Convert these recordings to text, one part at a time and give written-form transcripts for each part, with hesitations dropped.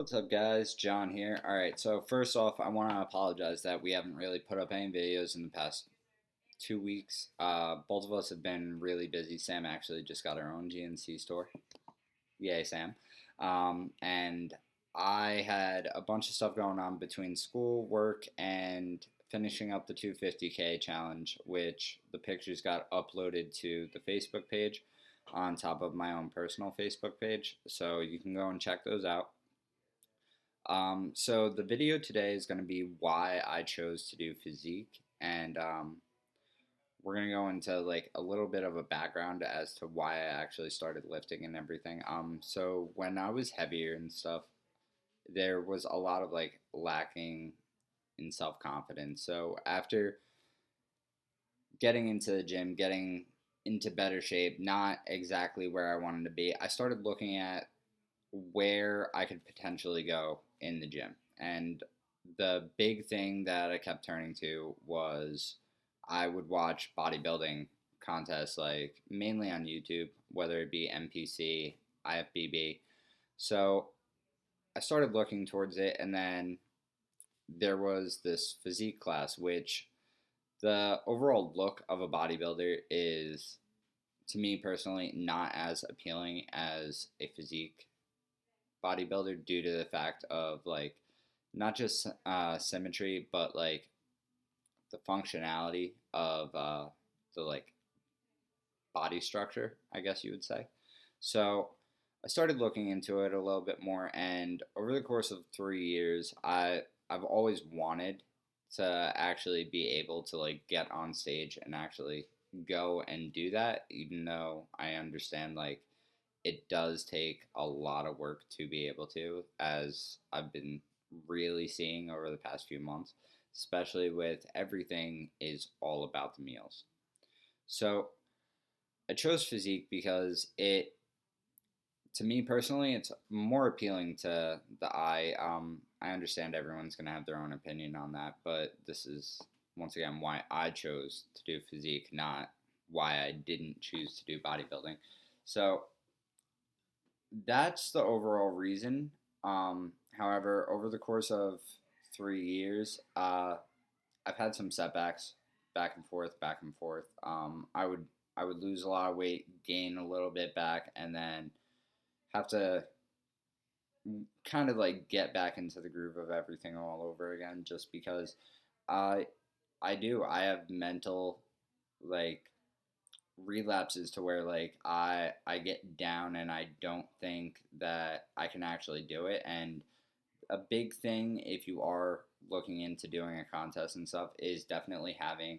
What's up, guys? John here. Alright, so first off, I want to apologize that we haven't really put up any videos in the past 2 weeks. Both of us have been really busy. Sam actually just got her own GNC store. Yay, Sam. And I had a bunch of stuff going on between school, work, and finishing up the 250K challenge, which the pictures got uploaded to the Facebook page on top of my own personal Facebook page. So you can go and check those out. So the video today is going to be why I chose to do physique, and we're going to go into like a little bit of a background as to why I actually started lifting and everything. So when I was heavier and stuff, there was a lot of like lacking in self-confidence. So after getting into the gym, getting into better shape, not exactly where I wanted to be, I started looking at where I could potentially go in the gym. And the big thing that I kept turning to was I would watch bodybuilding contests, like mainly on YouTube, whether it be NPC, IFBB. So I started looking towards it, and then there was this physique class, which the overall look of a bodybuilder is, to me personally, not as appealing as a physique bodybuilder due to the fact of like not just symmetry, but like the functionality of the like body structure, I guess you would say. So I started looking into it a little bit more, and over the course of 3 years, I've always wanted to actually be able to like get on stage and actually go and do that, even though I understand like it does take a lot of work to be able to, as I've been really seeing over the past few months, especially with everything is all about the meals. So I chose physique because to me personally, it's more appealing to the eye. I understand everyone's going to have their own opinion on that, but this is, once again, why I chose to do physique, not why I didn't choose to do bodybuilding. So that's the overall reason. However, over the course of 3 years, I've had some setbacks, back and forth, back and forth. I would lose a lot of weight, gain a little bit back, and then have to kind of like get back into the groove of everything all over again, just because I I have mental like relapses to where like I get down and I don't think that I can actually do it. And a big thing, if you are looking into doing a contest and stuff, is definitely having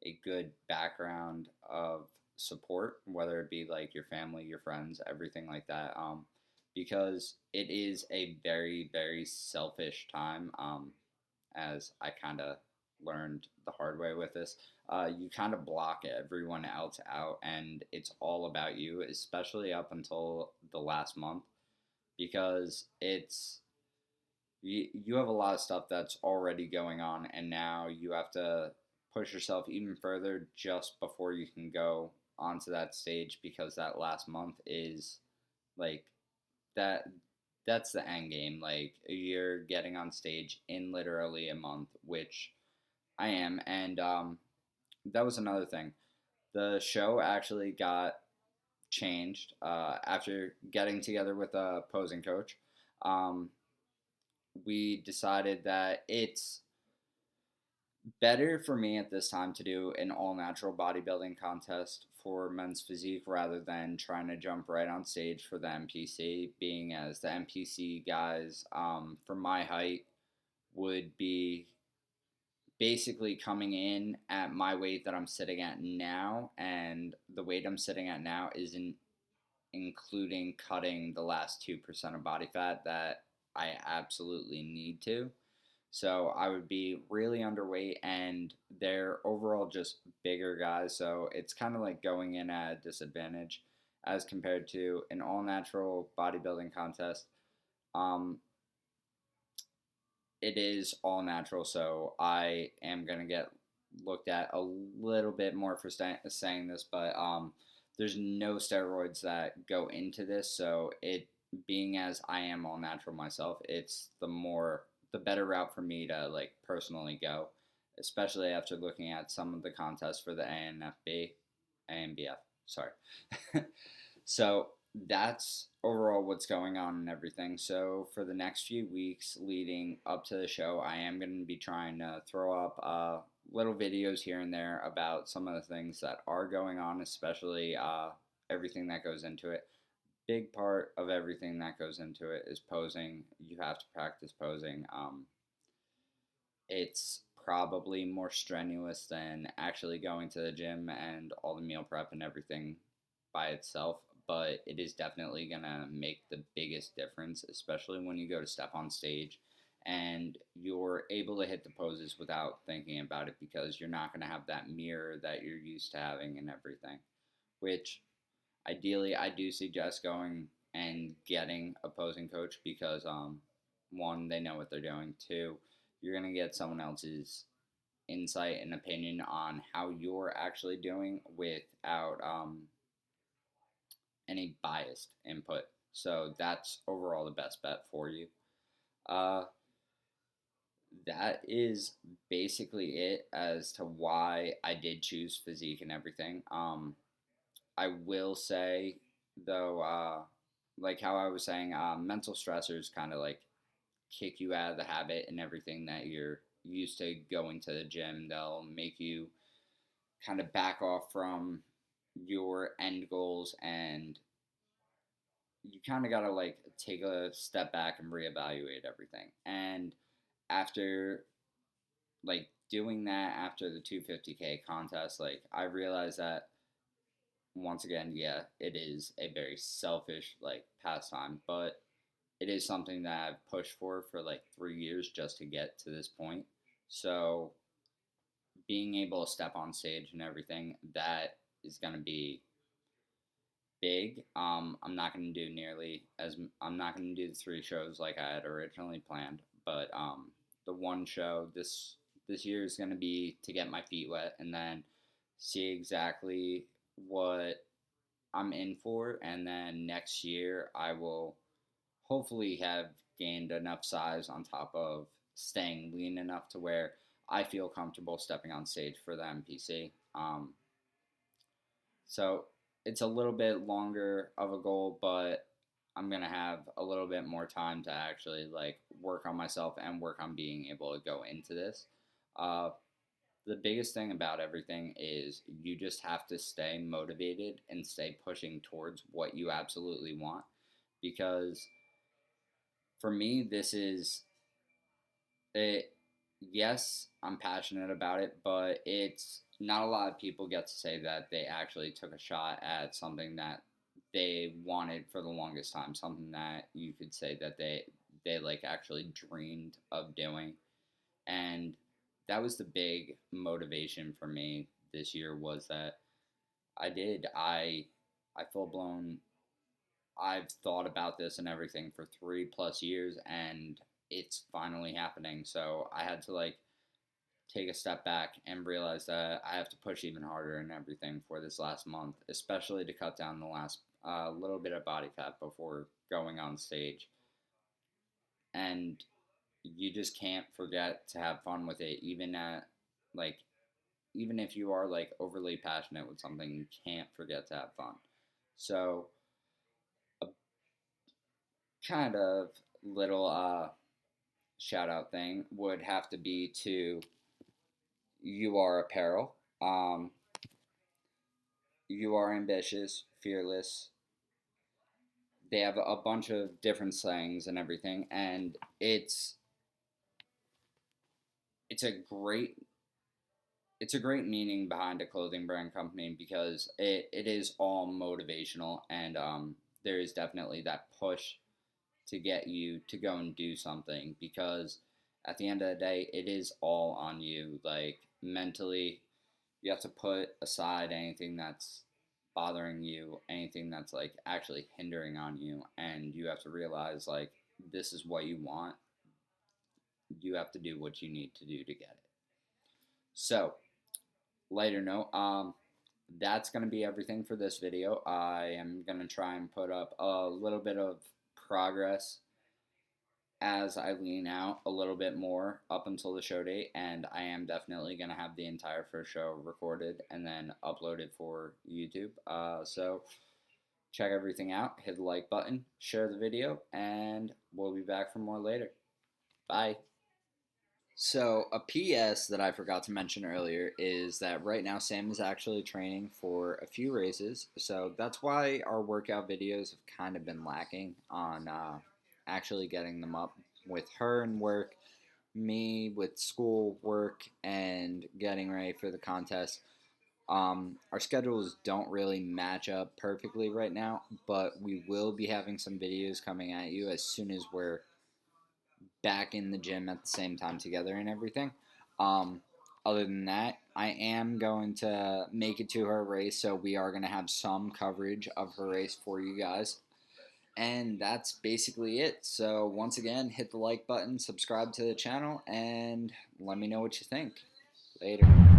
a good background of support, whether it be like your family, your friends, everything like that. Because it is a very, very selfish time, as I kind of learned the hard way with this. You kind of block everyone else out, and it's all about you, especially up until the last month, because you have a lot of stuff that's already going on, and now you have to push yourself even further just before you can go onto that stage, because that last month is like that that's the end game. Like, you're getting on stage in literally a month, which I am. And that was another thing. The show actually got changed after getting together with a posing coach. Um, we decided that it's better for me at this time to do an all natural bodybuilding contest for men's physique rather than trying to jump right on stage for the NPC, being as the NPC guys, for my height, would be basically coming in at my weight that I'm sitting at now, and the weight I'm sitting at now isn't including cutting the last 2% of body fat that I absolutely need to. So I would be really underweight, and they're overall just bigger guys. So it's kind of like going in at a disadvantage as compared to an all natural bodybuilding contest. Um, it is all natural, so I am going to get looked at a little bit more for saying this, but there's no steroids that go into this, so it being as I am all natural myself, it's the better route for me to like personally go, especially after looking at some of the contests for the ANBF. Sorry. So that's overall what's going on and everything. So for the next few weeks leading up to the show, I am going to be trying to throw up little videos here and there about some of the things that are going on, especially everything that goes into it. Big part of everything that goes into it is posing. You have to practice posing. It's probably more strenuous than actually going to the gym and all the meal prep and everything by itself, but it is definitely gonna make the biggest difference, especially when you go to step on stage and you're able to hit the poses without thinking about it, because you're not gonna have that mirror that you're used to having and everything. Which ideally, I do suggest going and getting a posing coach because one, they know what they're doing. Two, you're gonna get someone else's insight and opinion on how you're actually doing without any biased input. So that's overall the best bet for you. Uh, that is basically it as to why I did choose physique and everything. I will say though, like how I was saying, mental stressors kind of like kick you out of the habit and everything that you're used to going to the gym. They'll make you kind of back off from your end goals, and you kind of got to like take a step back and reevaluate everything. And after like doing that after the 250K contest, like I realized that once again, yeah, it is a very selfish like pastime, but it is something that I've pushed for like 3 years just to get to this point. So being able to step on stage and everything, that is going to be big. I'm not going to do nearly as I'm not going to do the 3 shows like I had originally planned, but the one show this year is going to be to get my feet wet and then see exactly what I'm in for, and then next year I will hopefully have gained enough size on top of staying lean enough to where I feel comfortable stepping on stage for the MPC. So it's a little bit longer of a goal, but I'm gonna have a little bit more time to actually like work on myself and work on being able to go into this. Uh, the biggest thing about everything is you just have to stay motivated and stay pushing towards what you absolutely want, because for me this is it. Yes, I'm passionate about it, but it's not a lot of people get to say that they actually took a shot at something that they wanted for the longest time, something that you could say that they like actually dreamed of doing. And that was the big motivation for me this year, was that I full blown I've thought about this and everything for 3 plus years, and it's finally happening. So I had to like take a step back and realize that I have to push even harder and everything for this last month, especially to cut down the last little bit of body fat before going on stage. And you just can't forget to have fun with it, even at like even if you are like overly passionate with something, you can't forget to have fun. So a kind of little shout out thing would have to be to UR Apparel. You are ambitious, fearless. They have a bunch of different slangs and everything, and it's a great it's a great meaning behind a clothing brand company, because it is all motivational, and there is definitely that push to get you to go and do something, because at the end of the day it is all on you. Like mentally, you have to put aside anything that's bothering you, anything that's like actually hindering on you, and you have to realize like this is what you want. You have to do what you need to do to get it. So, lighter note, that's going to be everything for this video. I am going to try and put up a little bit of progress as I lean out a little bit more up until the show date, and I am definitely going to have the entire first show recorded and then uploaded for YouTube. So check everything out, hit the like button, share the video, and we'll be back for more later. Bye. So, a PS that I forgot to mention earlier is that right now Sam is actually training for a few races. So, that's why our workout videos have kind of been lacking on actually getting them up with her and work, me with school, work, and getting ready for the contest. Our schedules don't really match up perfectly right now, but we will be having some videos coming at you as soon as we're back in the gym at the same time together and everything. Um, Other than that, I am going to make it to her race, so we are going to have some coverage of her race for you guys. And that's basically it. So, once again, hit the like button, subscribe to the channel, and let me know what you think. Later.